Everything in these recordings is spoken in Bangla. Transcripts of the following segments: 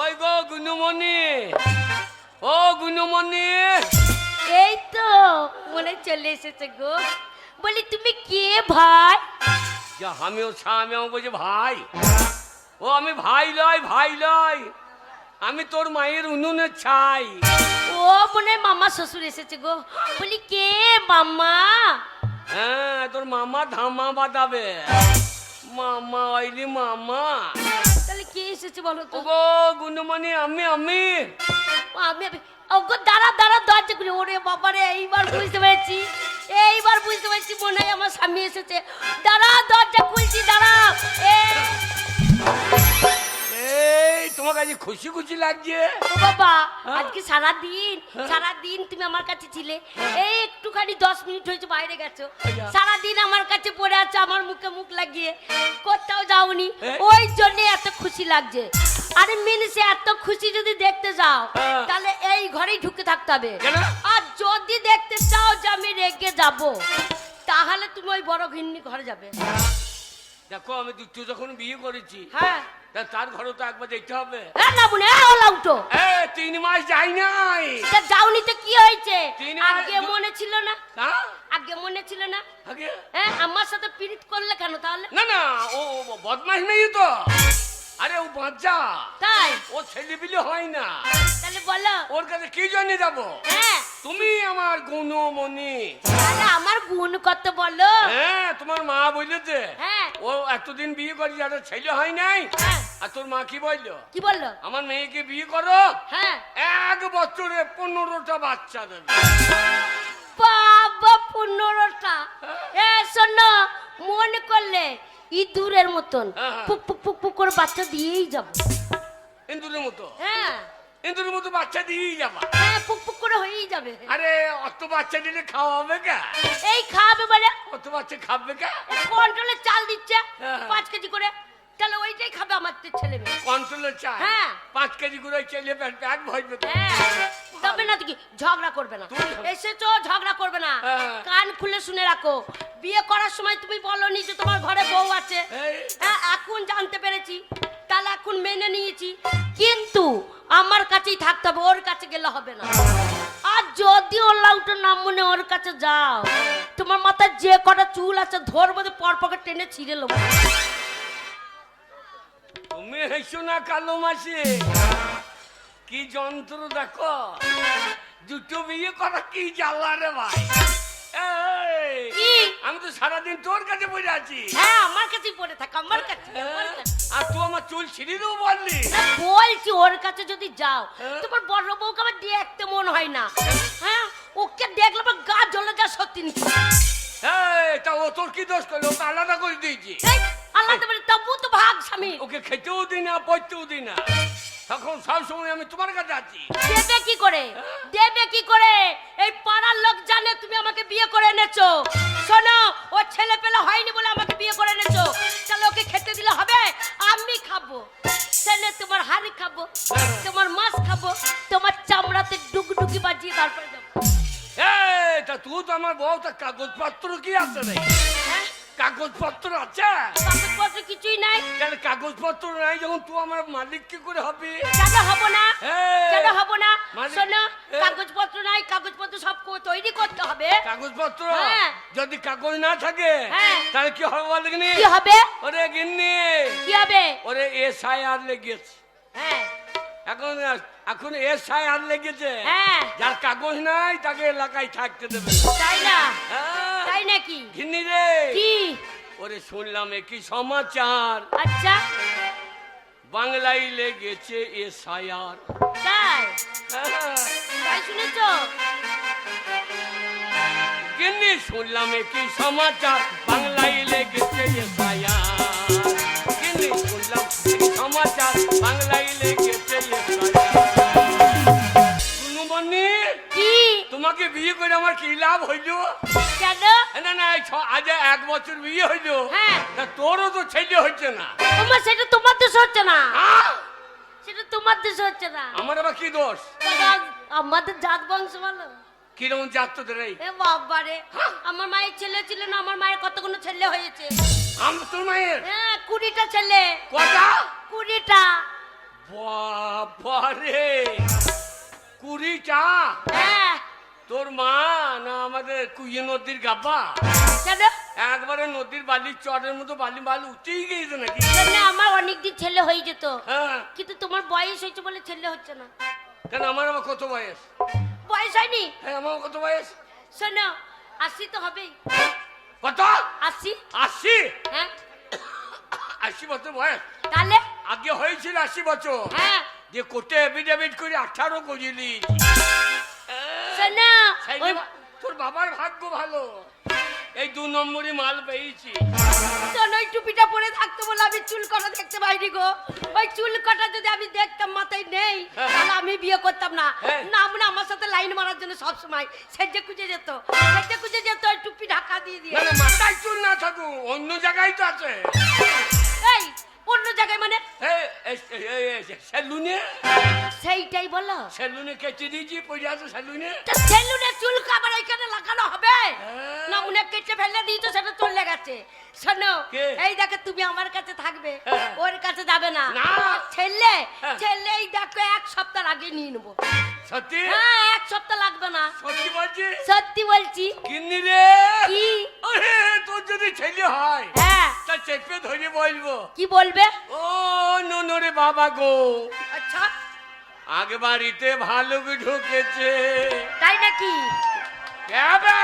ওই গো গুনুমণি, ও গুনুমণি। এই তো মনে চলে এসেছে গো। বলি তুমি কে ভাই? আমিও বলছি ভাই। ও আমি ভাই লয়, ভাই লয়, আমি তোর মায়ের উনুনের ছাই। ও মনে হয় মামা শ্বশুর এসেছে গো। বলি কে মামা? হ্যাঁ, তোর মামা ধামা বাঁধাবে। মামা আইলি মামা। তাহলে কে এসেছে বলো তো? ও গো গুনুমণি, আমি আমি ওগো দাঁড়া দাঁড়া, দরজা খুলে। ওরে বাবারে, এইবার বুঝতে পেরেছি, এইবার বুঝতে পেরেছি, মনে হয় আমার স্বামী এসেছে। দাঁড়া, দরজা খুলছি, দাঁড়া। এই তোমার কাছে খুশি খুশি লাগছে? ও বাবা, আজকে সারাদিন তুমি আমার কাছে ছিলে। এই একটুখানি 10 মিনিট হয়েছে বাইরে গেছো। সারাদিন আমার কাছে পড়ে আছো, আমার মুখে মুখ লাগিয়ে, কোথাও যাওনি। ওই জন্য এত খুশি লাগছে। আরে মিনিসে এত খুশি যদি দেখতে যাও তাহলে এই ঘরেই ঢুকে থাকতে হবে। আর যদি দেখতে চাও যে আমি রেগে যাব, তাহলে তুমি ওই বড় ঘিন্নি ঘরে যাবে। দেখো, আমি দুটো যখন বিয়ে করেছি, হ্যাঁ, তার ঘরে তো একবার দেখতে হবে। না বুনে, ওলা উঠো। 3 মাস যাই নাই। তা যাওনি তো কি হয়েছে? 3 মাস আগে মনে ছিল না? আগে মনে ছিল না? আগে হ্যাঁ, আমার সাথে পিরিত করলে কেন তাহলে? না না, ও বদমাশ নেই তো। আরে ও বাচ্চা, তাই ও ছেলেপিলে হয় না। তাহলে বলো, ওর কাছে কি জন্য যাবো? হ্যাঁ, তুমি আমার গুনুমণি। তাহলে আমার গুণ কত বলো? হ্যাঁ, তোমার মা বললেছে হ্যাঁ, ও এতদিন বিয়ে করি, একটা ছেলে হয় নাই। হ্যাঁ, আর তোর মা কি বললো? কি বললো? আমার মেয়েকে বিয়ে করো, হ্যাঁ, 1 বছরে 15টা বাচ্চা দেবে। বাবা, 15টা! শোনো, মনে করলে ইঁদুরের মতন পুক পুক পুক পুক করে বাচ্চা দিয়েই যাবো। ইন্দুরের মতো? হ্যাঁ, ইন্দুরের মতো বাচ্চা দিয়েই যাবা? হ্যাঁ, পুক পুক করে হয়েই যাবে। আরে অত বাচ্চা দিলে খাওয়া হবে কা? এই খাবে বলে অত বাচ্চা খাবে কা? কন্ট্রোলে চাল দিচ্ছে 5 কেজি করে, তাহলে ওইটাই খাবে আমার ছেলে মেয়ে। কন্ট্রোলের চাল? হ্যাঁ, 5 কেজি করে ছেলে পেট ভরবে তো। হ্যাঁ, তবে না কি ঝগড়া করবে না। এসেছো, ঝগড়া করবে না। কান খুলে শুনে রাখো, বিয়ে করার সময় তুমি বলনি যে তোমার ঘরে বউ আছে। হ্যাঁ, এখন জানতে পেরেছি, তাহলে এখন মেনে নিয়েছি। কিন্তু আমার কাছেই থাকতে হবে, ওর কাছে গেলে হবে না। আর যদি ওর লাউটা নাম মনে ওর কাছে যাও, তোমার মাথায় যে কটা চুল আছে ধরবো, পর পকে টেনে ছিঁড়ে নেবো। তুমি হেসো না কালো মাসে, কি যন্ত্র দেখো। দুটো বিয়ে করা কি জ্বালা রে ভাই। আমি তো সারাদিন তোর কাছে বসে আছি। হ্যাঁ, আমার কাছেই পড়ে থাক, আমার কাছে। আর তুই আমার চুল ছিঁড়ে দেবো বললি? বলছি, ওর কাছে যদি যাও তোমার বড় বউকে আমার দেখতে মন হয় না। হ্যাঁ, ওকে দেখলে আমার গা জ্বলে যা, সত্যি নি। তা ও তোর কি দোষ করলো? ওকে আলাদা করে দিয়েছি। আলাদা মানে তবু তো ভাগ স্বামী। ওকে খেতেও দিই না, পড়তেও দিই না, তখন সব সময় আমি তোমার কাছে আছি। দেবে কি করে? দেবে কি করে? এই পাড়ার লোক জানে তুমি আমাকে বিয়ে করে এনেছো। শোনো, ও ছেলে পেলে হয়নি বলে আমাকে বিয়ে করে এনেছো। তাহলে ওকে খেতে দিলে হবে? আমি খাবো, ছেলে তোমার হাড়ি খাবো, তোমার মাছ খাবো, তোমার চামড়াতে ডুগডুগি বাজিয়ে তারপরে যাবো। তা তুই তো আমার বউ, তা কাগজপত্র কি আছে রে? কাগজপত্র আছে? কাগজপত্র কিছুই নাই। তাহলে কাগজপত্র নাই যখন তুই আমার মালিক কি করে হবে? কেন হবো না? কেন হবো না? শোনো, কাগজপত্র নাই, কাগজপত্র সব তৈরি করতে হবে। কাগজপত্র যদি কাগজ না থাকে তাহলে কি হবে বল গিন্নি? কি হবে? ওরে গিন্নি, কি হবে? ওরে SIR লেগেছে। হ্যাঁ, এখন SIR লেগেছে। যার কাগজ নাই তাকে এলাকায় থাকতে দেবে। তাই না? তাই নাকি? গিন্নি রে, কি? ওরে শুনলাম কি সমাচার, আচ্ছা, বাংলায় লেগেছে SIR। তাই? তাই শুনেছো? গিন্নি শুনলাম কি সমাচার, বাংলায় লেগেছে SIR। গিন্নি শুনলাম কি সমাচার, বাংলায় লেগেছে SIR। গুনুমণি, কি? তোমাকে বিয়ে করে আমার কি লাভ হইল? কেন? না না, আজ 1 বছর বিয়ে হইল, তা তোরও তো ছেলে হচ্ছে না। আমার সেটা তোমার দোষ হচ্ছে না। সেটা তোমার দোষ হচ্ছে না। আমার আবার কি দোষ? আমাদের জাত বংশ ভালো। কিরকম জাত তোদের? এ বাবারে, আমার মায়ের ছেলে ছিল না, আমার মায়ের কতগুলো ছেলে হয়েছে। তোর মায়ের? হ্যাঁ, 20টা ছেলে। কটা? 20টা। বাবারে 20টা? হ্যাঁ তোর মা না আমাদের কুইয়ে নদীর গাব্বা? কেন? একবারে নদীর বালির চরের মতো বালি বালি উঠেই গিয়েছে নাকি? কেন আমার অনেকদিন ছেলে হয়ে যেত, হ্যাঁ। কিন্তু তোমার বয়স হয়েছে বলে ছেলে হচ্ছে না। কেন আমার আবার কত বয়স? বয়স হয়নি? হ্যাঁ আমার কত বয়স? শোনো 80 তো হবেই। কত? 80। 80? হ্যাঁ 80 বছর বয়স? তাহলে আগে হয়েছিল 80 বছর। হ্যাঁ যে কোর্টে এফিডেভিট করে 18 করিলি। শোনো ওই তোর বাবার ভাগ্য ভালো, এই 2 নম্বরই মাল পেয়েছি। শোনো ওই টুপিটা পরে থাকতে বলে আমি চুল কাটা দেখতে পাইনি গো। ওই চুল কাটা যদি আমি দেখতাম মাথায় নেই তাহলে আমি বিয়ে করতাম না। হ্যাঁ। না মানে আমার সাথে লাইন মারার জন্য সব সময় সেজে খুঁজে যেত, সেজে খুঁজে যেত ওই টুপি ঢাকা দিয়ে দিয়ে। মানে মাথায় চুল না থাকুক অন্য জায়গায় তো আছে। এই অন্য জায়গায় মানে? সেলুনে, সেইটাই বলো। সেলুনে কেটে দিয়েছি পড়ে আছে সেলুনে। তা সেলুনে চুল আবার ওইখানে লাগানো হবে হ্যাঁ। না? মনে কেটে ফেলে দিয়েছো সেটা চলে গেছে। শোনো কে? এই দেখো তুমি আমার কাছে থাকবে, হ্যাঁ। ওর কাছে যাবে না। না। ছেলে হ্যাঁ। ছেলে এই দেখো 1 সপ্তাহ আগে নিয়ে নেবো। সত্যি? হ্যাঁ 1 সপ্তাহ লাগবে না, সত্যি বলছি? সত্যি বলছি। কিন্নি রে, কি? আরে তোর যদি ছেলে হয় হ্যাঁ তা চেপে ধরে বলবো, কি বলবে? ও ননরে বাবা গো, আচ্ছা আগে বাড়িতে ভালুক ঢুকেছে। তাই নাকি? যাবে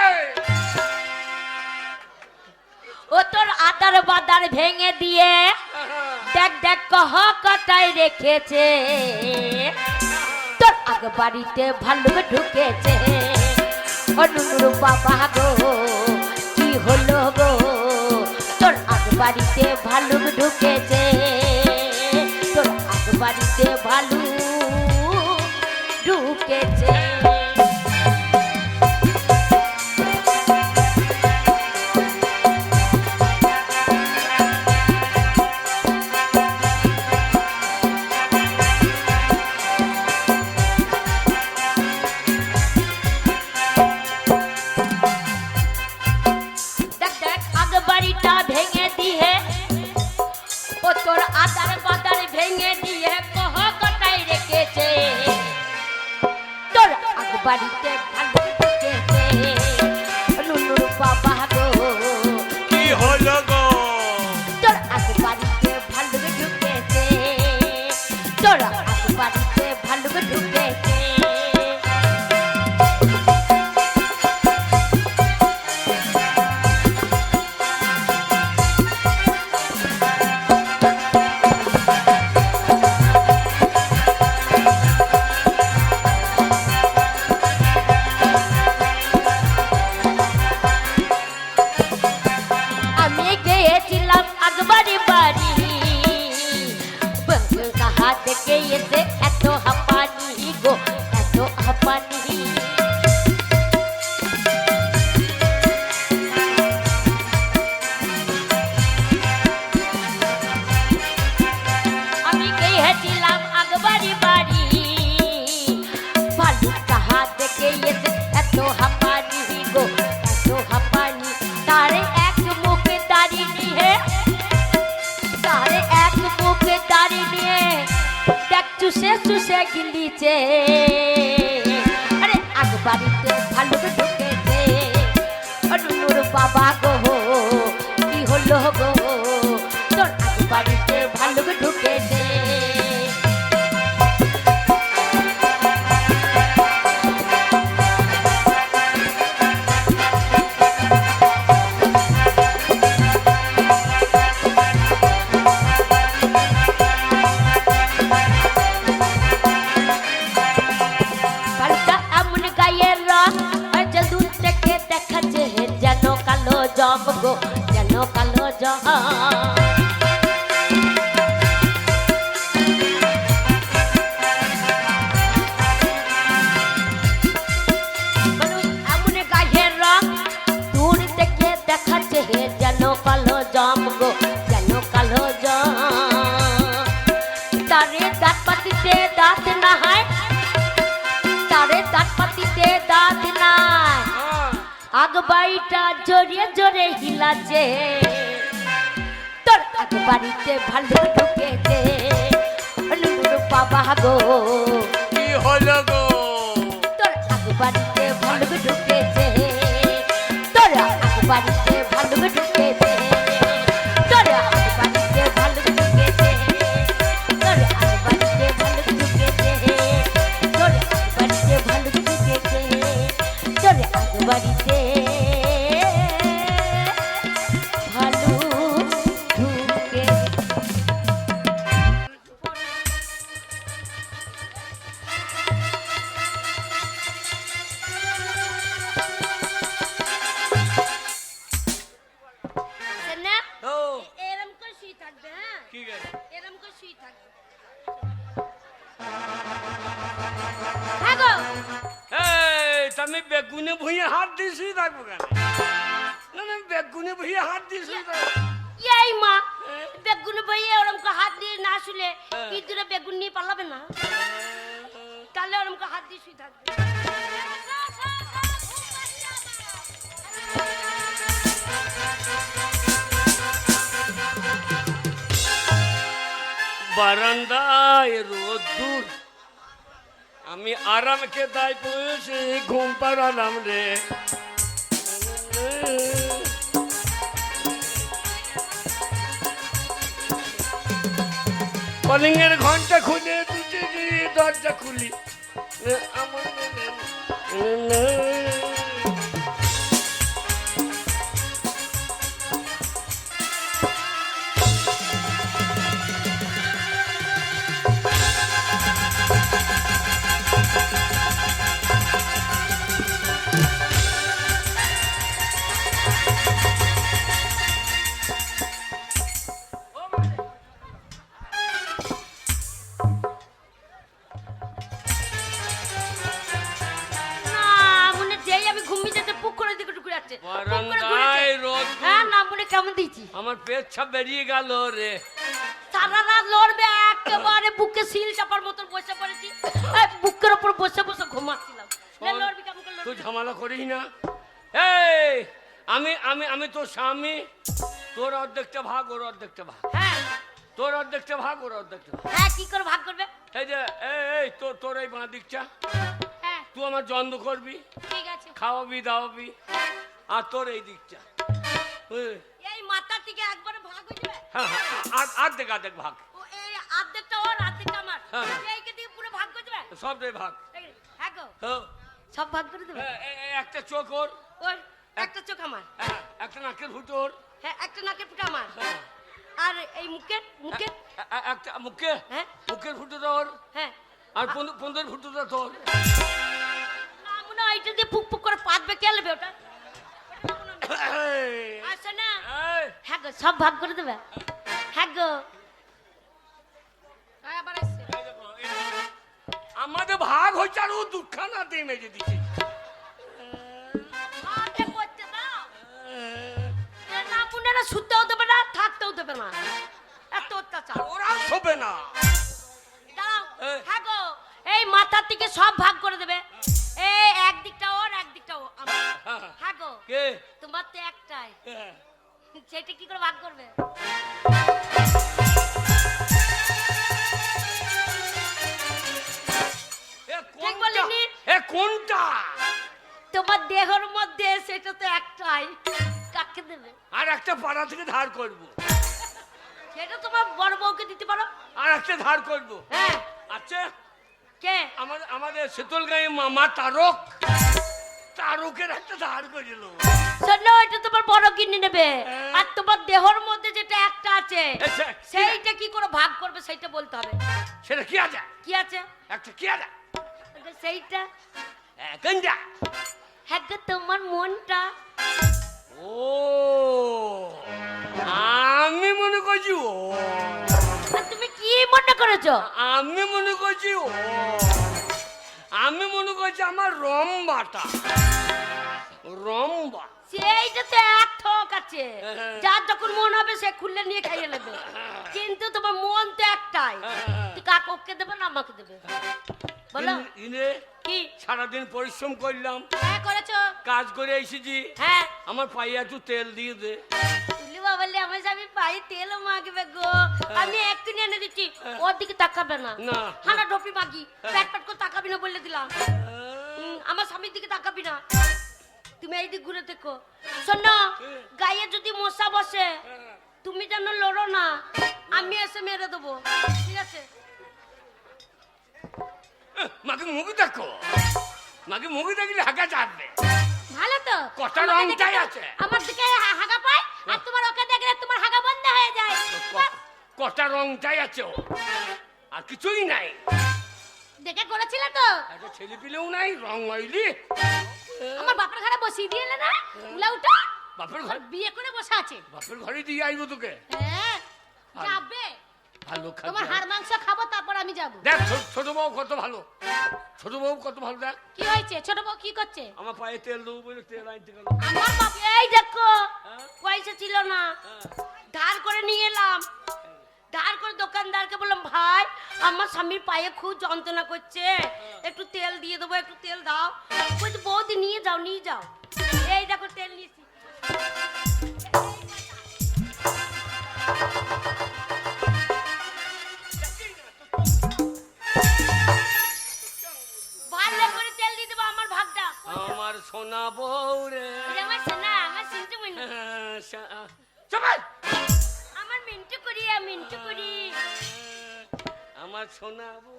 ও তোর আদার বাদার ভেঙে দিয়ে দেখ দেখ কহ কটাই রেখেছে, তোর আগ বাড়িতে ভালুক ঢুকেছে। ও নুনুর বাবা গো কি হলো গো, তোর আগ বাড়িতে ভালুক ঢুকেছে, তোর আগ বাড়িতে ভালুক ঢুকেছে। দেখ দেখ আগ বাড়িটা ভেঙে দিয়ে, ও তোর আদার বাদার ভেঙে দিয়ে কহ কটাই রেখেছে, তোর আগ বাড়িতে ভালো ঢুকেছে। নুনুর বাবা গো কি হলো গো, তোর আগ বাড়িতে ভালো ঢুকেছে, তোর আগ বাড়িতে ভালো ঢুকেছে। আমি গিয়েছিলাম আগবাড়ি বাড়ি, কাহা থেকে এসে এত হাঁপানি গো, এত হাঁপানি। আমি গিয়েছিলাম আগবাড়ি বাড়ি, ভালু কাহা থেকে এসে এত হাঁপানি গো, এত হাঁপানি। তারে এক মুখে দাঁড়িয়ে নিয়ে, তারে এক মুখে দাঁড়িয়ে নিয়ে দেখ চুষে চুষে গিলিছে। আরে আগ বাড়িতে ভালো ঢুকেছে। নুনুর বাবা গো কি হলো গো, তোর আগ বাড়িতে ভালো ঢুকেছে। কালটা এমন গায়ের রং যে দূর থেকে দেখাচ্ছে যেন কালো জম গো, যেন কালো জম। এমন গায়ের রং দূর থেকে দেখাচ্ছে যেন কালো জম গো, যেন কালো জম। তারে দাঁত পাতিতে দাঁত না হয়, তারে দাঁত পাতিতে দাঁত নাই, আগ বাড়িটা জোরে জোরে হিলাছে, তোর আগ বাড়িতে ভালো ঢুকেছে। নুনুর বাবা বাবা গো কি হলো গো? তোর আগু বাড়িতে ভালো ঢুকেছে, তোর আগু বাড়িতে ভালো ঢুকেছে, তোর আগু বাড়িতে ভালো ঢুকেছে, তোর আগু বাড়িতে ভালো ঢুকেছে, তোর আগু বাড়িতে ভালো ঢুকেছে, তোর আগু বাড়িতে ভালো ঢুকেছে। না ও এরম করে শুয়ে থাকবে, হ্যাঁ ঠিক আছে। এরম করে শুয়ে থাকবে। হ্যাঁ গো এই তুমি বেগুনে ভুঁইয়ে হাত দিয়ে শুয়ে থাকবো কেন? না না, বেগুনে ভুঁইয়ে হাত দিয়ে শুয়ে থাকবো। এই মা বেগুন বইয়ে ওরম করে হাত দিয়ে না শুলে কি দূরে বেগুন নিয়ে পালাবে না, তাহলে ওরম করে হাত দিয়ে শুয়ে থাকবে। বারান্দায় রোদ্দুর, আমি আরাম খেতায় বসে ঘুম পাড়ালাম রে। কলিংয়ের ঘন্টা খুলে দিচ্ছে কি দরজা খুলি আমার না মনে যেই আমি ঘুমিয়ে যেতে পুক করে দিকে ঢুকে যাচ্ছে, পুক করে ঘুরেছে। বারান্দায় রোদ্দুর, হ্যাঁ না মনে কেমন দিয়েছি আমার পেচ্ছাপ বেরিয়ে গেল রে। সারা রাত লড়বে একেবারে বুকে সিল চাপার মতন বসে পড়েছি, এই বুকের উপর বসে বসে ঘুমাচ্ছিলাম। লে লড়বি কেমন করে তুই লড়বি? ঝামেলা করিস না। এই আমি আমি আমি তোর স্বামী, তোর অর্ধেকটা ভাগ ওর অর্ধেকটা ভাগ, হ্যাঁ তোর অর্ধেকটা ভাগ ওর অর্ধেকটা ভাগ। হ্যাঁ কি করে ভাগ করবে? এই যে এই তোর তোর এই বাঁ দিকটা হ্যাঁ তুই আমার যন্ত্র করবি, ঠিক আছে। খাওয়াবি দাওয়াবি, আর তোর এই দিকটা বুঝলি? এই মাথা থেকে একবারে ভাগ হয়ে যাবে। হ্যাঁ হ্যাঁ, অর্ধেক অর্ধেক ভাগ, ও এই অর্ধেকটা ওর অর্ধেকটা আমার, হ্যাঁ। এইকে দিয়ে পুরো ভাগ করে দেবে। সবটাই ভাগ। হ্যাঁ গো হ্যাঁ, সব ভাগ করে দেবে। একটা চোখ ওর, ওর একটা চোখ আমার, হ্যাঁ, একটা নাকের ফুটো ওর, হ্যাঁ একটা নাকের ফুটা আমার, হ্যাঁ, আর এই মুখের মুখের একটা মুখে, হ্যাঁ মুখের ফুটোটা ওর, হ্যাঁ আর পনেরো ফুটোটা তোর। না মনে হয় এটা দিয়ে পুক পুক করে পাতবে, কে নেবে ওটা? এই, আচ্ছা না এই, হ্যাঁ গো সব ভাগ করে দেবে। হ্যাঁ গো আবার আসছে। এই দেখো, এই দেখো। আমাদের ভাগ হচ্ছে আর ও দুঃখানা দিয়ে মেজে দিচ্ছে। ভাগটা করতে দাও। এ না মুনেরা শুতেও দেবে না থাকতেও দেবে না, এত অত্যাচার। ওরাও শোবে না। দাঁড়াও এই। হ্যাঁ গো এই মাথার থেকে সব ভাগ করে দেবে, এই একদিকটা ওর একদিকটা ও আমার। হ্যাঁ গো কে? তোমার তো একটাই, হ্যাঁ। সেটা কি করে ভাগ করবে? এ ঠিক কোনটা? বলিনি? এ কোনটা? তোমার দেহের মধ্যে সেটা তো একটাই, কাকে দেবে? আর একটা পাড়া থেকে ধার করবো, সেটা তোমার বড় বউকে দিতে পারো। আর একটা ধার করবো। হ্যাঁ আচ্ছা, কে? আমাদের শীতলগাঁয়ে মামা তারক, তারকের একটা ধার করেছিল। শোনো এটা তোমার বড় কিনে নেবে, হ্যাঁ। আর তোমার দেহের মধ্যে যেটা একটা আছে আচ্ছা, সেইটা কি করে ভাগ করবে সেটা বলতে হবে। সেটা কি আছে? কি আছে? একটা কি আছে? ওটা সেইটা। কোনটা? হ্যাঁ গো, তোমার মনটা। ও আমি মনে করছি ও, আর তুমি কি মনে করেছো? আমি মনে করছি ও, আমি মনে করছি আমার রম্বাটা, রম্বা। সেইটা তো এক ঠক আছে, হ্যাঁ। যার যখন মন হবে সে খুললে নিয়ে খাইয়ে নেবে, কিন্তু তোমার মন তো একটাই। তুই কাকে ওকে দেবে না আমাকে দেবে বলো? ইনে কি? সারাদিন পরিশ্রম করলাম, হ্যাঁ করেছো। কাজ করে এসেছি, হ্যাঁ আমার পায়ে একটু তেল দিয়ে দে। তুলি বাবালে আমার স্বামী পায়ে তেল মাগবে গো, আমি এক্ষুনি এনে দিচ্ছি, ওর দিকে তাকাবে না। না। হানা টপি মাগি, প্যাট প্যাট করে তাকাবি না বলে দিলাম। আমার স্বামীর দিকে তাকাবি না, তুমি এই দিক ঘুরে দেখো। শোনো, গায়ে যদি মশা বসে তুমি যেন লড়ো না, আমি এসে মেরে দেবো, ঠিক আছে? মাকে মুভি দেখো, মাকে মুভি দেখলে হাগা চাটবে। ভালো তো, কটা রংটাই আছে। আমার দিকে হাগা পায় আর তোমার ওকে দেখলে তোমার হাগা বন্ধ হয়ে যায়। কটা রংটাই আছে ও, আর কিছুই নাই। দেখে করেছিলে তো? একটা ছেলে পিলেও নাই, রং হইলি। আমার বাপের ঘরে বসিয়ে দিয়েলে না, উলা উঠা বাপের ঘর বিয়ে করে বসে আছে। বাপের ঘরে দিয়ে আইবো তোকে। হ্যাঁ যাবে, ভালো তোমার হাড় মাংস খাবো তারপর আমি যাবো। দেখ ছোট বউ কত ভালো, ছোট বউ কত ভালো। দেখ কি হয়েছে, ছোট বউ কি করছে? আমার পায়ে তেল দেবো বলে তেল আনতে গেল। আমার বাপ এই দেখো, পয়সা ছিল না, ধার করে নিয়ে এলাম। ধার করে দোকানদারকে বললাম, ভাই আমার স্বামীর পায়ে খুব যন্ত্রণা করছে, একটু তেল দিয়ে দেবো, একটু তেল দাও। বলছি বৌদি নিয়ে যাও, নিয়ে যাও। এই দেখো তেল নিয়েছি। ভালো করে তেল দিয়ে দেবো আমার ভাগটা। আমার সোনা বউ রে, আমার সোনা, আমার সিন্টু মনি, চল আমার মিন্টু করি, মিন্টু করি। আমার সোনা বউ,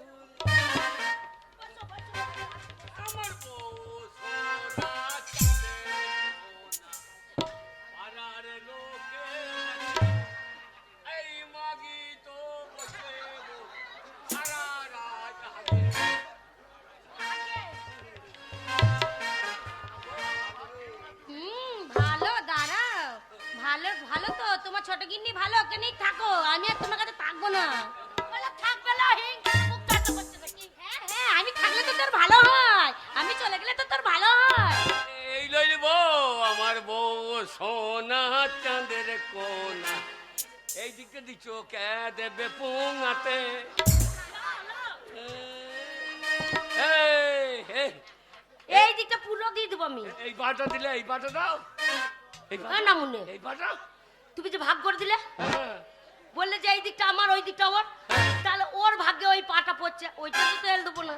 আমার বউ সোনা পাড়ার লোকে এই মাগি তো বসে সারা রাত হাগে। ভালো, দাঁড়াও, ভালো ভালো তো তোমার ছোট গিন্নি ভালো, ওখানেই থাকো, আমি আর তোমার কাছে থাকবো না। বলে থাকবে না, মুখ চাটো করছে নাকি? হ্যাঁ হ্যাঁ, আমি থাকলে তো তোর ভালো হয়, আমি চলে গেলে তো তোর ভালো হয়। এই লইলি বউ, আমার বউ সোনা চাঁদের কোনা, এই দিকে দিচ্ছ কে দেবে পুঙাতে। এই দিকটা পুরো দিয়ে দেবো আমি। এই পাটা দিলে, এই পাটা দাও, এই পা- না মুনে, এই পাটা। তুমি যে ভাগ করে দিলে, হ্যাঁ। বললে যে এই দিকটা আমার ওই দিকটা ওর, তাহলে ওর ভাগ্যে ওই পাটা পড়ছে, ওইটা তো তেল দেবো না,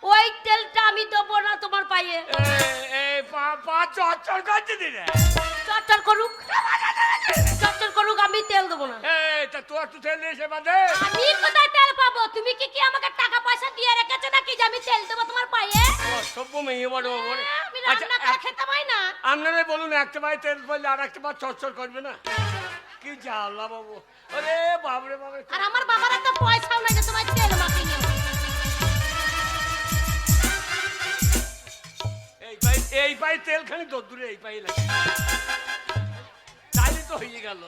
ওই তেলটা আমি দেবো না তোমার পায়ে। এই পা চচ্চর করছে দিলে। চর্চর করুক, চর্চর করুক, আমি তেল দেবো না। এই তা তোর তো তেল এসে বাদে। আমি কোথায় তেল পাবো? তুমি কি আমাকে টাকা পয়সা দিয়ে রেখেছো নাকি যে আমি তেল দেবো তোমার পায়ে? সভ্য মেয়ে বড় বড়। আমি রান্না করে খেতে পাই না। আপনারা বলুন, একটা পায়ে তেল পড়লে আর একটা পা চচ্চর করবে না? কি জ্বালা বাবু, আরে বাবরে বাবরে। আর আমার বাবার একটা পয়সাও নাই যে তোমার তেল মাখিয়ে নিও। এই পায়ে তেল খানি দূরে, এই পায়ে লাগে, তাইলে তো হয়ে গেল।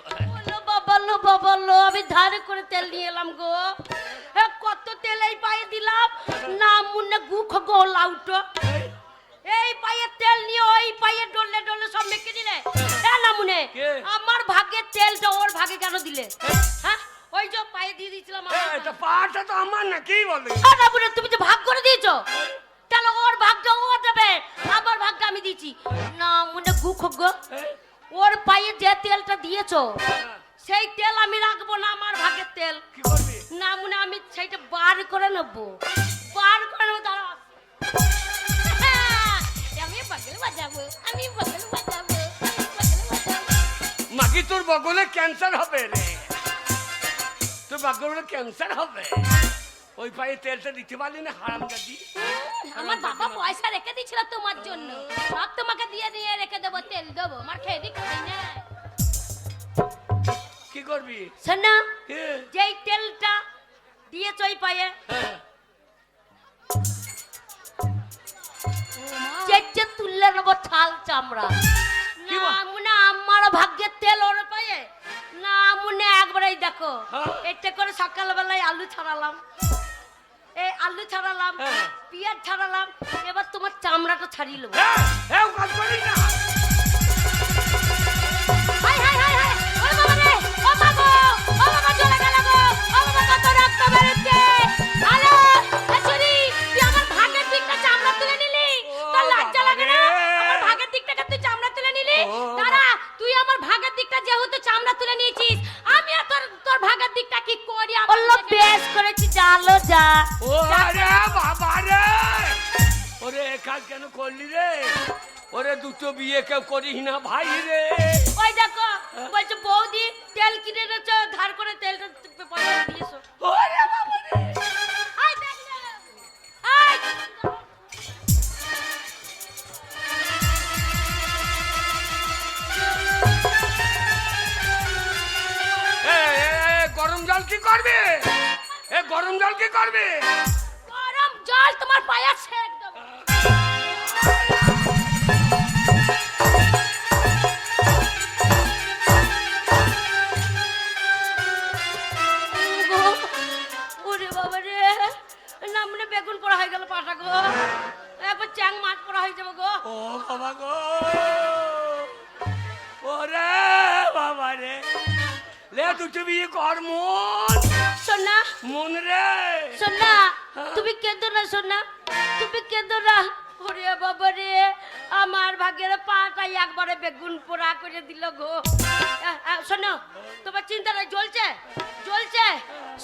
বলো বাবা লো, আমি ধারে করে তেল নিয়ে এলাম গো। কত তেল এই পায়ে দিলাম, না মুন্নে গুখ গো লাউটো। এই পায়ে তেল নিয়ে ওই পায়ে ডলে ডলে সব মেখে দিলে। না মুনে, আমার ভাগে তেলটা ওর ভাগে কেন দিলে? হ্যাঁ, ওই যে পায়ে দিয়ে দিয়েছিলাম। এটা পাটা তো আমার না, কি বলে? না মুনে, তুমি যে ভাগ করে দিয়েছো, তাহলে ওর ভাগটা ও দেবে, আমার ভাগটা আমি দিয়েছি। না মুনে গুখ গো, ওর পায়ে যে তেলটা দিয়েছো সেই তেল আমি রাখবো না, আমার ভাগের তেল। কি করবি? না মনে আমি সেইটা বার করে নেবো, বার করে নেবো। দাঁড়া, আমি বগল বাজাবো, আমি বগল বাজাবো, আমি বগল বাজাবো। মাগি তোর বগলে ক্যান্সার হবে রে, তোর বগলে ক্যান্সার হবে। ওই পায়ে তেলটা দিতে পারলি না, হারামজাদি। আমার বাবা পয়সা রেখে দিয়েছিল তোমার জন্য, সব তোমাকে দিয়ে দিয়ে রেখে দেবো, তেল দেবো, আমার খেয়ে দি খাই না। কি করবি? শোনা, কে? যেই তেলটা দিয়েছ ওই পায়ে, হ্যাঁ। চেঁচে তুললে নেবো ছাল চামড়া। কি না মনে আমার ভাগ্যের তেল ওর পায়ে, না মনে একবারই দেখো। হ্যাঁ। এটা করে সকালবেলায় আলু ছাড়ালাম, এই আলু ছাড়ালাম, হ্যাঁ। পেঁয়াজ ছাড়ালাম, এবার তোমার চামড়াটা ছাড়িয়ে নেবো। কাজ করিস না। হাই হাই হাই হাই, ও বাবা রে, ও বাবা, ও বাবা চলে গেল গো, ও বাবা কত রক্ত বেরোচ্ছে। হ্যালো, ছুরি, তুই আমার ভাগের দিকটা চামড়া তুলে নিলি, তোর লজ্জা লাগে না? আমার ভাগের দিকটাকে তুই চামড়া তুলে নিলি। দাঁড়া, তুই আমার ভাগের দিকটা যেহেতু চামড়া ওরে বাবা রে, ওরে এ কাজ কেন করলি রে? ওরে দুটো বিয়ে কেউ করিস না ভাই রে। ওই দেখো বলছে বৌদি তেল কিনে এনেছো, ধার করে তেলটা পয়সা দিয়েছো। ওরে বাবা রে, আই দেখ না, আই গরম জল কি করবে? এ গরম জল কি করবে? গরম জল তোমার পায়ে সেক দেবো। ওরে বাবা রে, নামনে বেগুন পোড়া হয়ে গেল পাটা গো, একবার চ্যাং মাছ পোড়া হয়ে যাবে গো। ও বাবা গো, ওরে বাবা রে, লে দুটো বিয়ে কর মন। সোনা মন রে, সোনা তুমি কেঁদো না সোনা, তুমি কেঁদো না। ওরে বাবা রে, আমার ভাগ্যের পাটা একবারে বেগুন পোড়া করে দিল গো। শোনো, তোমার চিন্তা নাই, জ্বলছে জ্বলছে।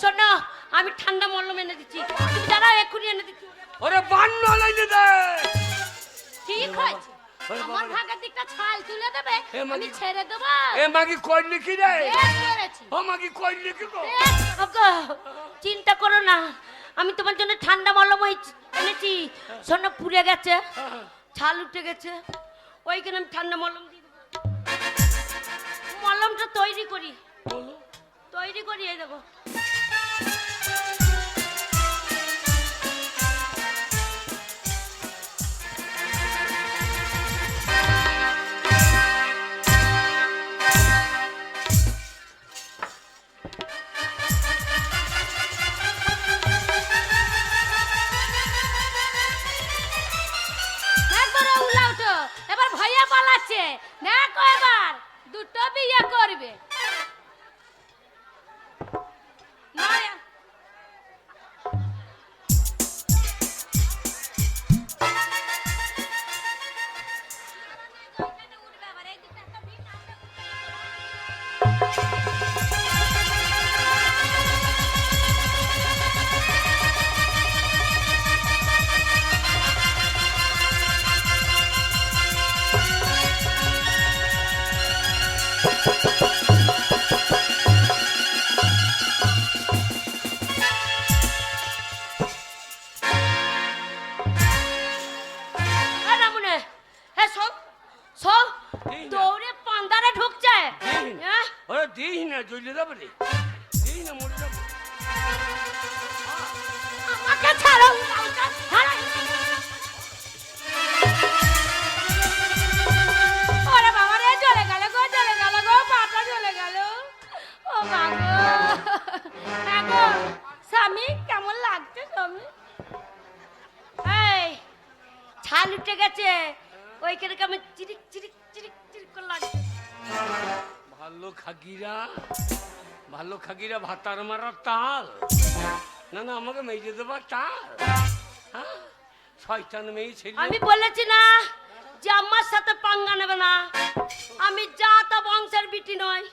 শোনো, আমি ঠান্ডা মলম এনে দিচ্ছি, তুমি দাঁড়াও, এক্ষুনি এনে দিচ্ছি। ওরে বান্ন লাইনে দে। ঠিক হয়েছে, আমার ভাগের দিকটা ছাল তুলে দেবে, এ মাগি- আমি ছেড়ে দেবো। এ মাগি কইলি কি রে? বেশ করেছি। ও মাগি কইলি কি গো? ওগো, চিন্তা করো না, আমি তোমার জন্য ঠান্ডা মলম এনেছি। শোনো, পুড়ে গেছে, ছাল উঠে গেছে, ওইখানে আমি ঠান্ডা মলম দিয়ে দেবো। মলমটা তৈরি করি, তৈরি করি, এই দেখো। এবার ভাইয়া পালাচ্ছে, দেখো এবার দুটো বিয়ে করবে। দৌড়ে পান্দারে ঢুকছে। ওরে দিই না, জ্বলে যাবে রে, দিই না, মরে যাবে। আমাকে ছাড়ো, ওরে বাবা রে, জ্বলে গেল গো, জ্বলে গেল গো, পাটা জ্বলে গেল। ও মা গো, হ্যাঁ গো স্বামী, কেমন লাগছে স্বামী? এই ছাল উঠে গেছে, ওইখানে কেমন চিরিক চিরিক চিরিক চিরিক করে লাগছে। ভালো খাগিরা, ভালো খাগিরা ভাতার মারার তাল। না না, আমাকে মেজে দেবার তাল। হ্যাঁ, শয়তান মেয়ে ছেলে। আমি বলেছি না যে আমার সাথে পাঙ্গা নেবে না। আমি জাতা বংশের বিটি নয়,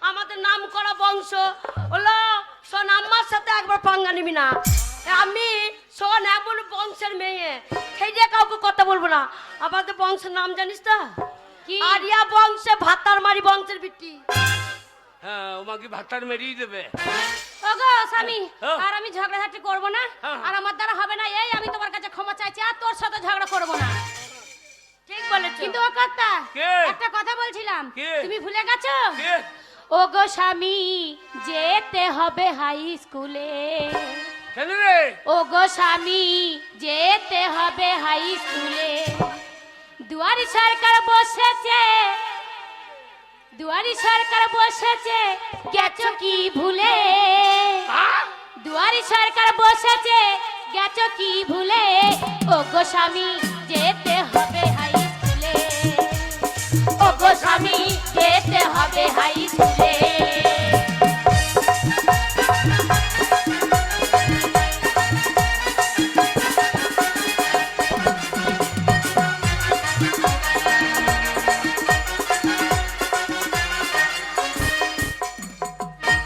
আমাদের নাম করা বংশ হলো। শোন, আমার সাথে একবার পাঙ্গা নিবি না। আমি শোন, এমন বংশের মেয়ে, সেই যে কাউকে কথা বলবো না। আমাদের বংশের নাম জানিস তো? আরিয়া বংশে ভাতার মারি বংশের বিটি। হ্যাঁ, ও মাকে ভাতার মেরিয়ে দেবে। ওগো স্বামী, আর আমি ঝগড়াঝাটি করবো না, আর আমার দ্বারা হবে না। এই আমি তোমার কাছে ক্ষমা চাইছি, আর তোর সাথে ঝগড়া করবো না। ঠিক বলেছো। কিন্তু ও কর্তা, একটা কথা বলছিলাম, তুমি ভুলে গেছো? ওগো স্বামী, যেতে হবে হাই স্কুলে। কেন রে? ওগো স্বামী, যেতে হবে হাই স্কুলে। দুয়ারি সরকার বসেছে, দুয়ারি সরকার বসেছে, গেছো কি ভুলে? দুয়ারি সরকার বসেছে, গেছো কি ভুলে? ওগো স্বামী, যেতে হবে হাই স্কুলে। ওগো স্বামী, যেতে হবে হাই স্কুলে।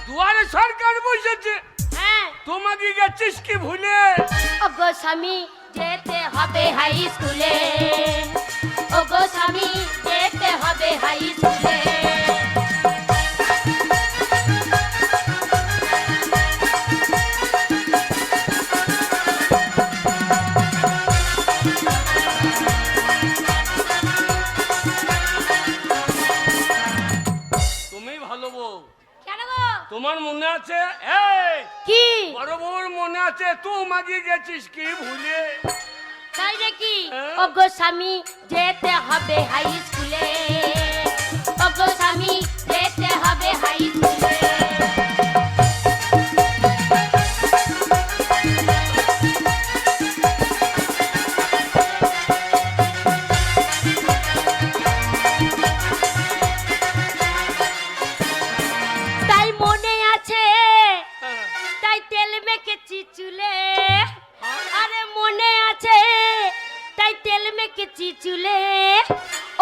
দুয়ারে সরকার বসেছে, হ্যাঁ, তোমাকে গেছিস কি ভুলে? ওগো স্বামী যেতে হবে হাই স্কুলে, ওগো স্বামী যেতে হবে হাই স্কুলে। তুমি ভালো বউ। কেন গো? তোমার মনে আছে এই কি বড় বউর মনে আছে তুই মাগিয়ে গেছিস কি ভুলে? তাই নাকি? হ্যাঁ। ওগো স্বামী যেতে হবে হাই স্কুলে, ওগো স্বামী যেতে হবে হাই স্কুলে। তাই মনে আছে, তাই তেল মেখেছি চুলে। আরে মনে আছে, তাই তেল মেখেছি চুলে।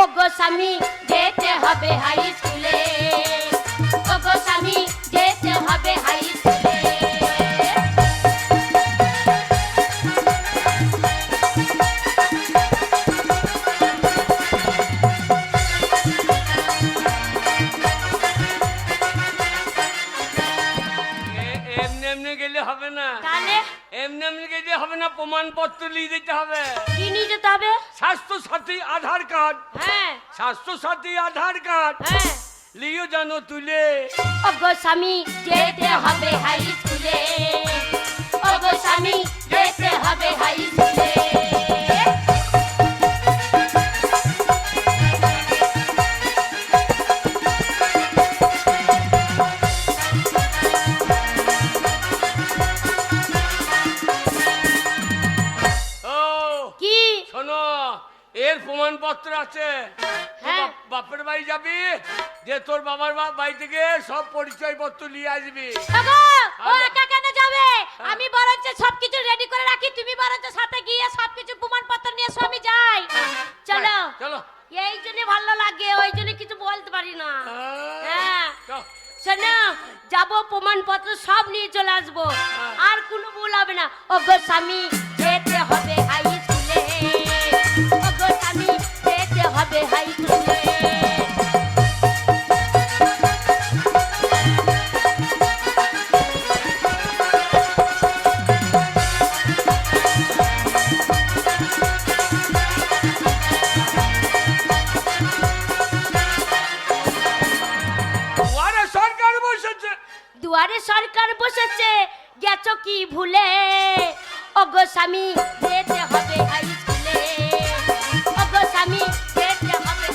ওগো স্বামী যেতে হবে হাই স্কুলে, ওগো স্বামী যেতে হবে হাই স্কুলে। এমনি এমনি গেলে হবে না, তাহলে এমনি এমনি গেলে হবে না, প্রমাণপত্র নিয়ে যেতে হবে। কি নিয়ে যেতে হবে? স্বাস্থ্য সাথী আধার কার্ড, হ্যাঁ স্বাস্থ্য সাথী আধার কার্ড হ্যাঁ। লিও জানো তুলে। ওগো স্বামী যেতে হবে হাই স্কুলে, ওগো স্বামী যেতে হবে হাই স্কুলে। ও কি? শোনো, এর প্রমাণপত্র আছে। হ্যাঁ। বাপের বাড়ি যাবি, যে তোর বাবার বাড়ি থেকে সব পরিচয়পত্র নিয়ে আসবি। ওগো ও একা কেন যাবে? আমি বরঞ্চ সবকিছু রেডি করে রাখি, তুমি বরঞ্চ সাথে গিয়ে সবকিছু প্রমাণপত্র নিয়ে এসো, আমি যাই। চলো চলো। এই জন্য ভালো লাগে, ওই জন্য কিছু বলতে পারি না। হ্যাঁ চল। শোনো, যাবো প্রমাণপত্র সব নিয়ে চলে আসবো, আর কোনো ভুল হবে না। ওগো স্বামী যেতে হবে হাই স্কুলে, ওগো স্বামী যেতে হবে হাই স্কুলে। ওরে সরকার বসেছে। দুয়ারে সরকার বসেছে, গেছো কি ভুলে? ওগো স্বামী যেতে হবে হাই স্কুলে, ওগো স্বামী যেতে হবে।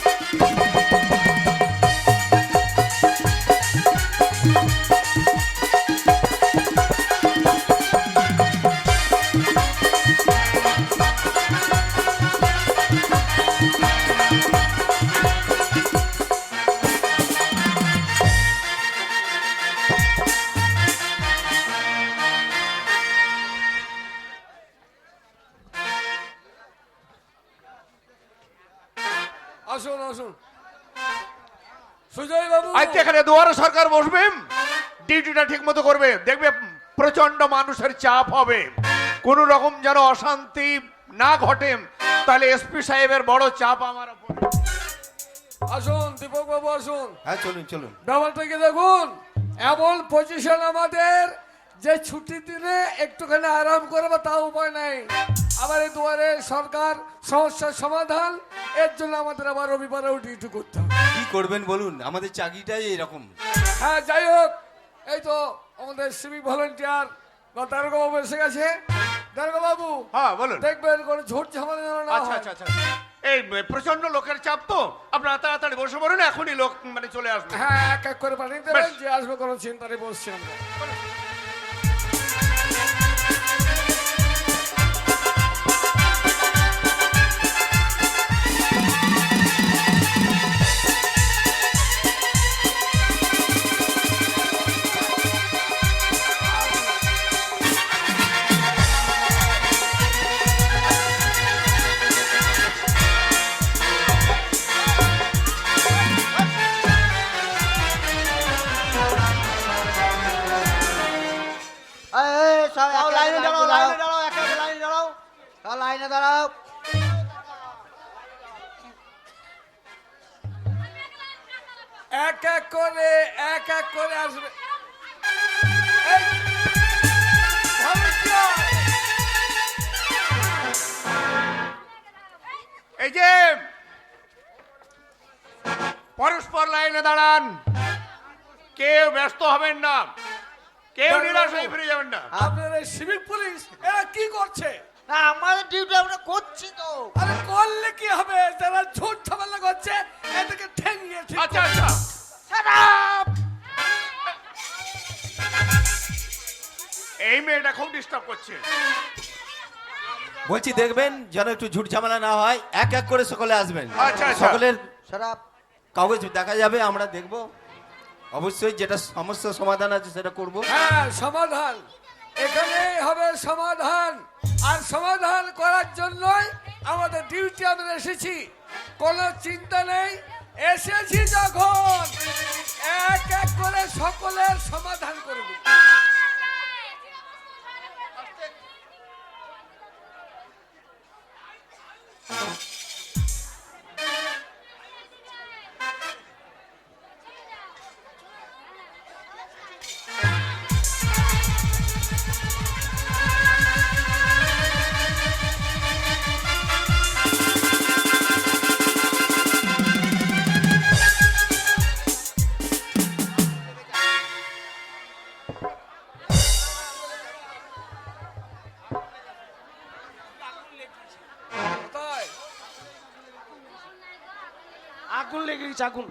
আসুন আসুন সুজয় বাবু। আজকে এখানে দুয়ারে সরকার বসবে, ডিউটিটা ঠিক মতো করবে, দেখবে প্রচন্ড মানুষের চাপ হবে, কোন রকম যেন অশান্তি না ঘটে, তাহলে এসপি সাহেবের বড় চাপ আমার উপর। আসুন দীপক বাবু আসুন। হ্যাঁ চলুন চলুন। ব্যাপারটাকে দেখুন, এমন পজিশন আমাদের যে ছুটি দিলে একটুখানি আরাম করবে তাও উপায় নাই। আবার এই দুয়ারে সরকার সমস্যার সমাধান, এর জন্য আমাদের আবার রবিবারেও ডিউটি করতে হবে। কি করবেন বলুন, আমাদের চাকরিটাই এরকম। হ্যাঁ যাই হোক, এই তো আমাদের সিভিক ভলেন্টিয়ার দারোগা বাবু এসে গেছে। দারোগা বাবু হ্যাঁ বলুন। দেখবেন কোনো ঝুট ঝামেলা যেন না আচ্ছা হয়। আচ্ছা আচ্ছা, এই প্রচন্ড লোকের চাপ তো, আপনারা তাড়াতাড়ি বসে পড়ুন, এখনই লোক মানে চলে আসবে। হ্যাঁ এক এক করে পাঠিয়ে দেবেন, বেশ। যে আসবে কোনো চিন্তা নেই, বসছি আমরা। লাইনে দাঁড়াও। এক এক করে আসবে। এই, ভবিষ্যৎ। এই যে পরস্পর লাইনে দাঁড়ান, কেউ ব্যস্ত হবেন না, কেউ নিরাশ হয়ে ফিরে যাবেন না। আপনার এই সিভিক পুলিশ এরা কি করছে? না, আমাদের ডিউটি আমরা করছি তো। আরে করলে কি হবে? যারা ঝুট ঝামেলা করছে এদেরকে ঠেঙিয়ে ঠিক আচ্ছা আচ্ছা, Shut up! এই মেয়েটা খুব ডিস্টার্ব করছে। বলছি দেখবেন যেন একটু ঝুট ঝামেলা না হয়, এক এক করে সকলে আসবেন। আচ্ছা, আচ্ছা। সকলের Shut up! কাগজ দেখা যাবে, আমরা দেখব, অবশ্যই যেটা সমস্যার সমাধান আছে সেটা করব। হ্যাঁ, সমাধান এখানেই হবে সমাধান। আর সমাধান করার জন্যই আমাদের ডিউটি আমরা এসেছি, কোনো চিন্তা নেই। এসেছি যখন এক এক করে সকলের সমাধান করব। কোথায়? আগুন লেগে গেছে, আগুন।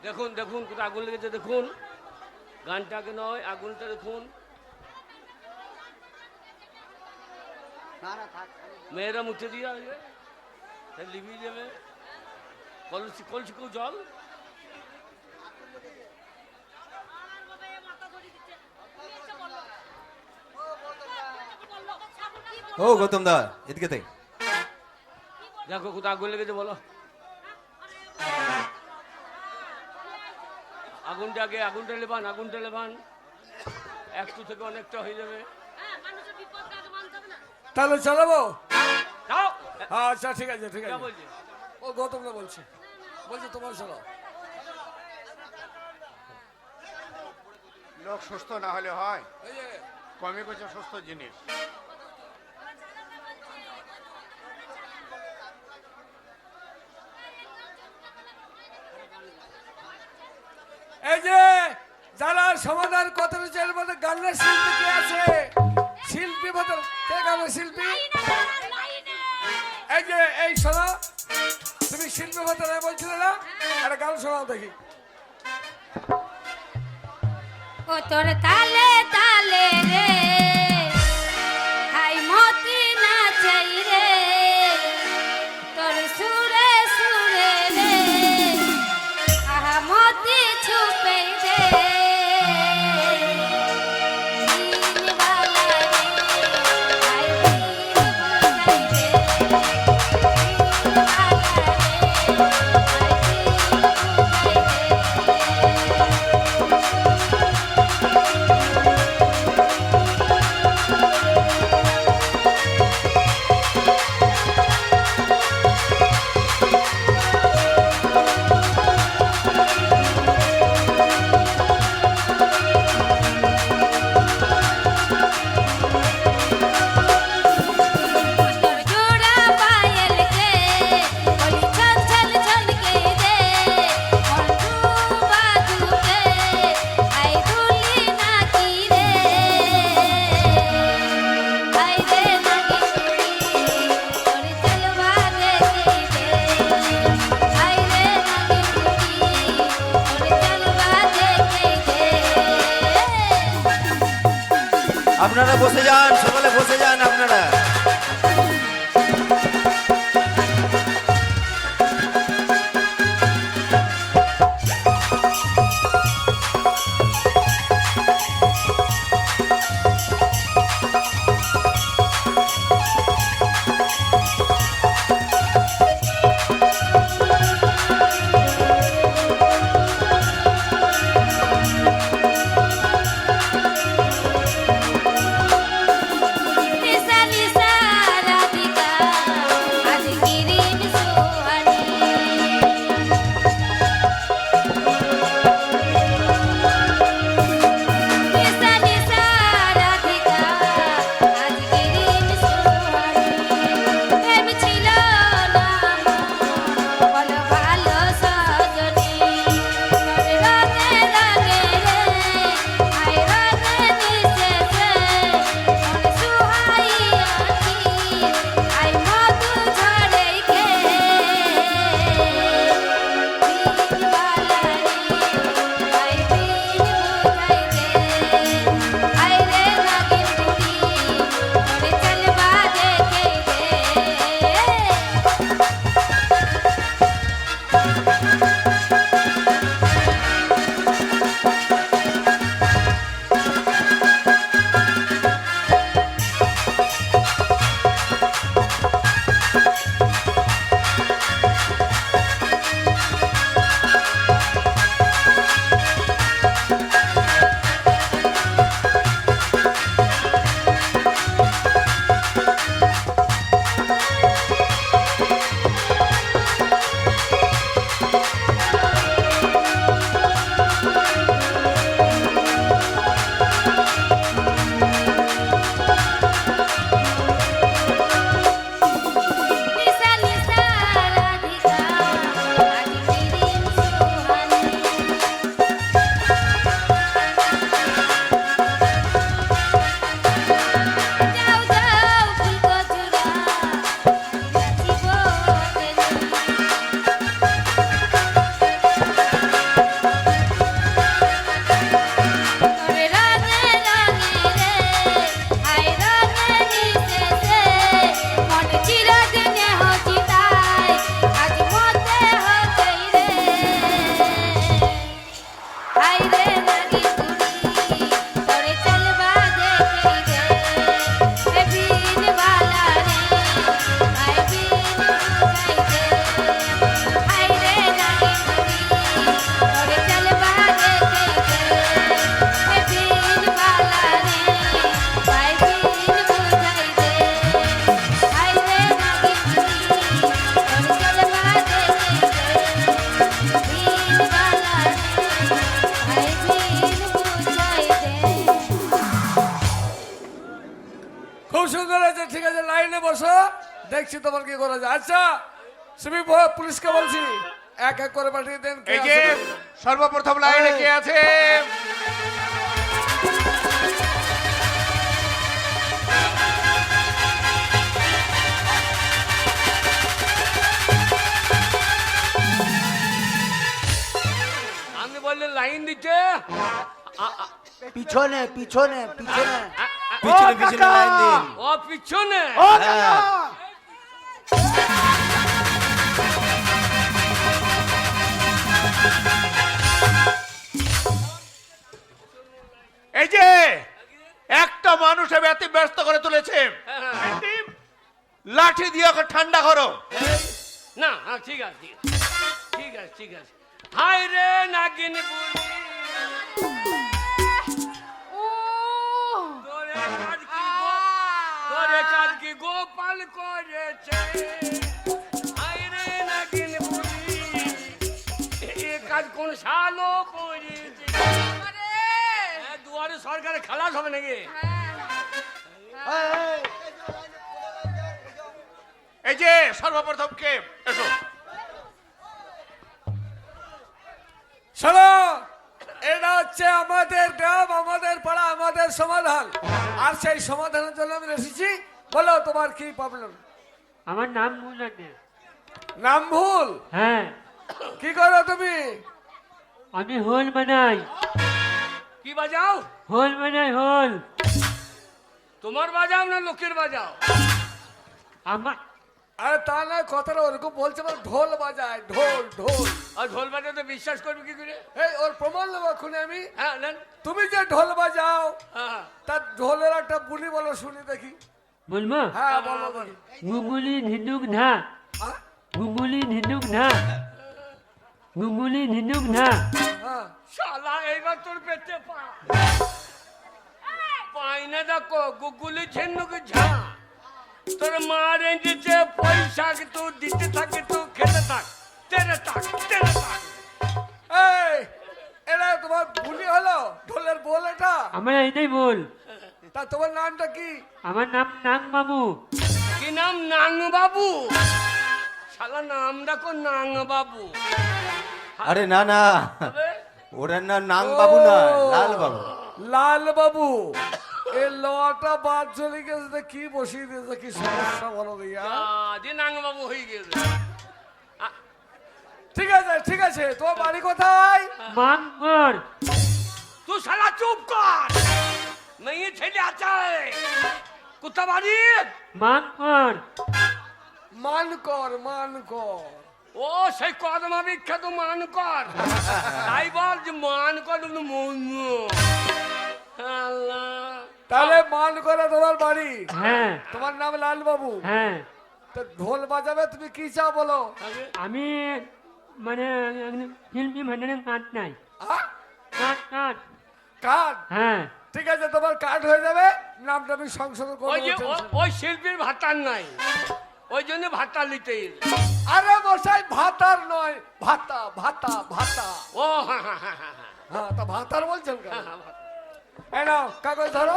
দেখুন দেখুন কোথায় আগুন লেগেছে, দেখুন গানটাকে নয়, আগুনটা দেখুন। না না, থাক। মেয়েরা মুছে দিয়ে আসবে, লিভিয়ে যাবে। কলসি কলসি কেউ জল। ও গৌতম দা, এদিকে তাই। দেখো কোথায় আগুন লেগেছে বলো। আগুনটা লেবান, আগুনটা লেবান। একটু থেকে অনেকটা হয়ে যাবে। তাহলে চালাবো? যাও। আচ্ছা ঠিক আছে ঠিক যা আছে। বলছি। ও গৌতম না বলছে তোমার চালাও। লোক সুস্থ না হলে হয়, এই যে কমে করছে সুস্থ জিনিস। এই যে যারা সমাধান কথা রয়েছে এর মধ্যে গানের শিল্পী কে আছে? শিল্পী বদল কে? গানের শিল্পী এই যে এই শোনা, তুমি শিল্পী বদল বলছিলে না, একটা গান শোনাও দেখি। ও তোর তালে তালে রে হাই মতি নাচাই রে, তোর সুরে সুরে রে আহা মতি ছুপে রে। দিনবালা রে, হাই দিন বুঝাই আপনারা বসে যান, সকলে বসে যান আপনারা। দেখছি তোমার কি করা যায়। আচ্ছা তুমি পুলিশকে বলছি এক এক করে পাঠিয়ে দেন কে এই যে আছে। সর্বপ্রথম লাইনে কে আছে? আপনি বললেন লাইন দিতে পিছনে পিছনে পিছনে পিছনে পিছনে লাইন দিন। ও পিছনে ও কাকা এই যে একটা মানুষ এত ব্যস্ত করে তুলেছে, লাঠি দিয়ে ওকে ঠান্ডা করো। না ঠিক আছে ঠিক আছে ঠিক আছে। হায় রে নাগিন বুড়ি তোরে কাজ কি গোপাল করেছে। হায় রে নাগিন বুড়ি এ কাজ কোন সালো করেছে। দুয়ারে সরকারে খালাস হবে নাকি? এই যে সর্বপ্রথম কে? এসো। শোনো, এটা হচ্ছে আমাদের গ্রাম, আমাদের পাড়া, আমাদের সমাধান। আর সেই সমাধানের জন্য আমি এসেছি। বলো তোমার কি প্রবলেম? আমার নাম ভুল আছে। নাম ভুল? হ্যাঁ, কি করো তুমি? আমি হোল বানাই। কি বাজাও? হোল বানাই, হোল। তোমার বাজাও না লোকের বাজাও? আমার আরে তা না, কথাটা ওরকম বলছে, মানে ঢোল বাজায়, ঢোল ঢোল। আর ঢোল বাজাতে বিশ্বাস করবে কি করে? এই ওর প্রমাণ নেবো এখন আমি। হ্যাঁ নেন। তুমি যে ঢোল বাজাও হ্যাঁ তার ঢোলের একটা বুলি বলো শুনি দেখি। বলবো? হ্যাঁ বলো দেখি। গুগুলি ধিনুক ধা, হ্যাঁ? গুগুলি ধিনুক ধা, গুগুলি ধিনুক ধা। হ্যাঁ। শালা এইবার তোর পেটে পা পাই না। দেখো গুগুলি ঝিনুক ঝা তোর মা রেঞ্জেছে পয়সা তো দিতে থাকে তো খেতে থাক তেরে থাক তেরে থাক। এই এটা তোমার বুলি হলো, ঢোলের বল এটা? আমার এইটাই বল। তা তোমার নামটা কি? আমার নাম নাং বাবু। কি নাম? নাং বাবু? শালা নাম দেখো নাং বাবু। আরে না না, তবে ওটার নাম নাং বাবু না, লাল বাবু। লাল বাবু। এই লোয়াটা বাদ চলে গেছে তো কি বসিয়ে দিয়েছে, কি সমস্যা বলো দিয়া? যে নাং বাবু হয়ে গেছে। ঠিক আছে ঠিক আছে, তোমার বাড়ি কোথায়? মাংকর। তুই শালা চুপ কর। মেয়ে ছেলে আছে কোথা বাড়ি? মাংকর। মানকর মানকর। ও সেই কদমা বিখ্যাত মান কর। তাই বল যে মান কর মন। তাহলে মানকরে তোমার বাড়ি, হ্যাঁ তোমার নাম লাল বাবু। হ্যাঁ। তো ঢোল বাজাবে, তুমি কি চাও বলো? আমি মানে ফিল্মি ভান্ডারে কাঠ নাই। আহ? কাঠ কাঠ। কার্ড? হ্যাঁ। ঠিক আছে, তোমার কার্ড হয়ে যাবে, নামটা আমি সংশোধন ওই যে করবো। ওই শিল্পীর ভাতার নাই, ওই জন্য ভাতা নিতে এলো। আরে মশাই, ভাতার নয়, ভাতা ভাতা ভাতা। ও হ্যাঁ হ্যাঁ হ্যাঁ হ্যাঁ হ্যাঁ। হ্যাঁ, তা ভাতার বলছেন কেন? হ্যাঁ, ভাতা। এই নাও কাগজ ধরো,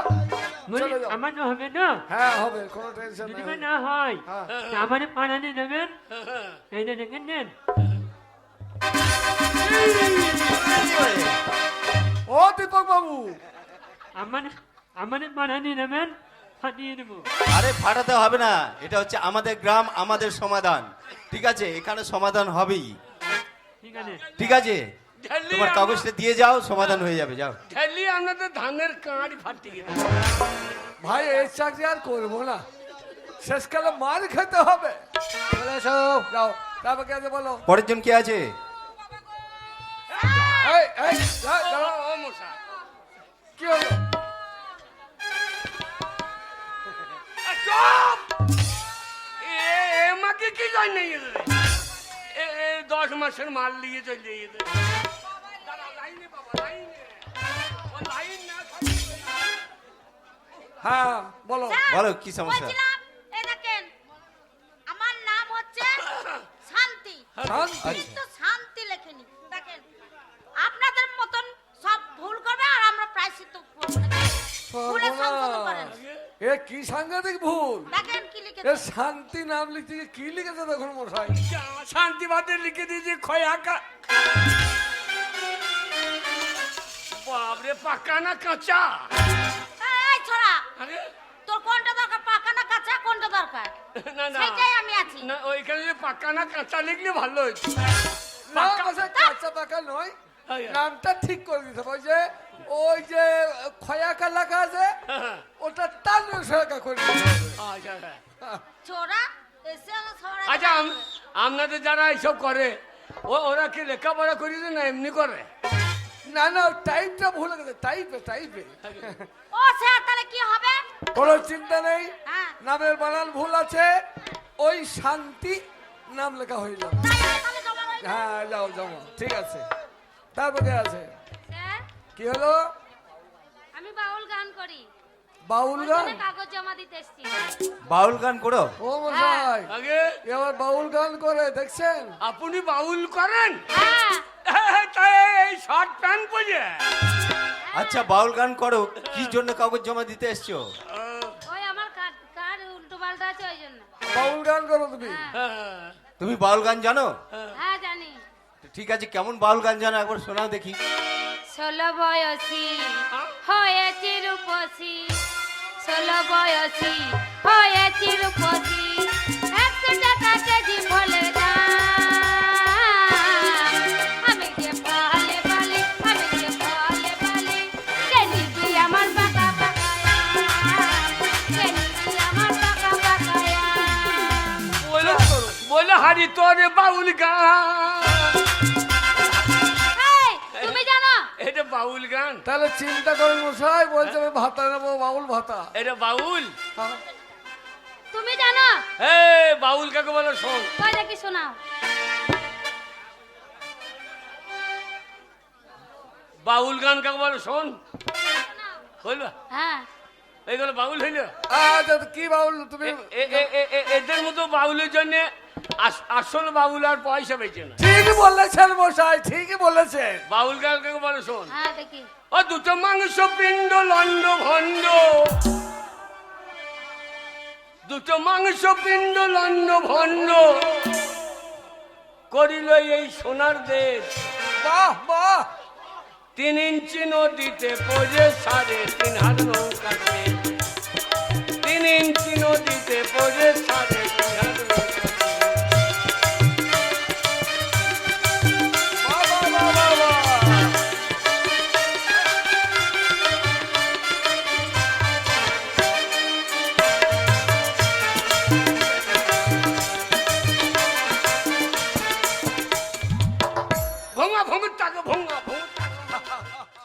বলি চলে যাও। আমার তো হবে না। হ্যাঁ হবে, কোনো টেনশন যদি নেই। না হয় হ্যাঁ। আমার পাড়ানি দেবেন। এইটা দেখেন নেন। ও দীপক বাবু, আমার আমার পাড়ানি দেবেন, ফাটিয়ে দেবো। আরে ফাটাতে হবে না, এটা হচ্ছে আমাদের গ্রাম, আমাদের সমাধান। ঠিক আছে, এখানে সমাধান হবেই। ঠিক আছে। ঠিক আছে, ঢেলি তোমার কাগজটা দিয়ে যাও, সমাধান হয়ে যাবে, যাও। ঢেলি আপনাদের ধানের কাঁড় ফাটিয়ে দেবো। ভাই এই চাকরি আর করবো না, শেষকালে মার খেতে হবে। চলে এসো যাও, তারপর কে আছে বলো? পরের জন কে আছে? এই এই দাঁড়াও, ও মশাই কি হলো? চুপ! মাকে কি জন্য 10 মাসের মাল নিয়ে চলে গেছে। হ্যাঁ বলো। বলো কি সমস্যা? বলছিলাম, এই দেখেন, আমার নাম হচ্ছে শান্তি, শান্তি? কিন্তু শান্তি লেখেনি। দেখেন, আপনাদের মতন সব ভুল করবে আর আমরা প্রায়শ্চিত্ত করবো না। ভুলে সংশোধন করেন। এ কি সাংঘাতিক ভুল! দেখেন কি লিখে এ শান্তি নাম লিখতে গিয়ে কি লিখেছে দেখুন মশাই? শান্তিবাদে লিখে দিয়েছি খয়াকা। বাপরে, পাকা না কাঁচা? এই ছোড়া, আরে তোর কোনটা দরকার, পাকা না কাঁচা, কোনটা দরকার? না না সেটাই আমি আছি। না, ওইখানে যে পাকা না কাঁচা লিখলে ভালো হয়েছে। না মশাই, কাঁচা পাকা নয়, নামটা ঠিক করে দিতে হবে। ওই যে খয়াকা লেখা আছে, ওটা তাল সহায়তা করে দিতে হবে। আচ্ছা হ্যাঁ। ছোড়া এসে আমার ছোড়া। আচ্ছা, আপনাদের যারা এইসব করে ওরা কি লেখাপড়া করিয়ে না এমনি করে? না না, টাইপটা ভুল গেছে, টাইপে ও স্যার, তাহলে কি হবে? কোনো চিন্তা নেই, হ্যাঁ, নামের বানান ভুল আছে, ওই শান্তি নাম লেখা হয়ে যাবে। তাহলে জমা রইল। হ্যাঁ, যাও যাও, ঠিক আছে। তারপর কে আছে? স্যার, কি হলো? আমি বাউল গান করি, বাউল গান? ওখানে কাগজ জমা দিতে এসেছি। বাউল গান করো? ও মশাই, আগে এবার বাউল গান করে দেখছেন? আপনি বাউল করেন? হ্যাঁ, তাই এই শার্ট প্যান্ট পরে? আচ্ছা, বাউল গান করো, কি জন্য কাগজ জমা দিতে এসছো? ওই আমার কার উল্টো পাল্টা আছে ওই জন্য। বাউল গান করো তুমি? হ্যাঁ। তুমি বাউল গান জানো? হ্যাঁ জানি। ঠিক আছে, কেমন বাউল গান জানো একবার শোনাও দেখি। 16 বয়সী হয়েছি রূপসী, 16 বয়সী হয়েছি রূপসী, 100 টাকা কেজি ফলের দাম। আমি যে ফলে বলি, আমি যে ফলে বলি, কে নিবি আমার বাঁকা বাঁকায়া, কে নিবি আমার বাঁকা বাঁকায়া। বলে হারি তোরে বাউল গান। এই, তুমি জানো? এটা বাউল গান? তাহলে চিন্তা করুন মশাই, বলছে আমি ভাতা নেবো, বাউল ভাতা। এটা বাউল? হ্যাঁ। তুমি জানো? বাউল কাকে বলে শোন। কই দেখি শোনাও। বাউল গান কাকে বলে শোন। হইল? হ্যাঁ, এইগুলো বাউল হইল? আচ্ছা, তো কি বাউল তুমি? এদের মতো বাউলের জন্য আসল বাউল আর পয়সা বেঁচে না। ঠিকই বলেছেন মশাই, ঠিকই বলেছেন। বাউল গান কাকে বলে শোন। হ্যাঁ দেখি। ও দুটো মাংস পিণ্ড লন্ড ভণ্ড, দুটো মাংস পিণ্ড লন্ড ভণ্ড, করিল এই সোনার দেশ। বাহ বাহ, 3 ইঞ্চি নদীতে পড়ে 3.5 হাত নৌকাতে, 3 ইঞ্চি নদীতে পড়ে 3.5 হাত নৌকাতে। বাহ বাহ বাহ বাহ বাহ। ভঙ্গা ভঙ্গুর টাকা, ভঙ্গা ভঙ্গুর টাকা।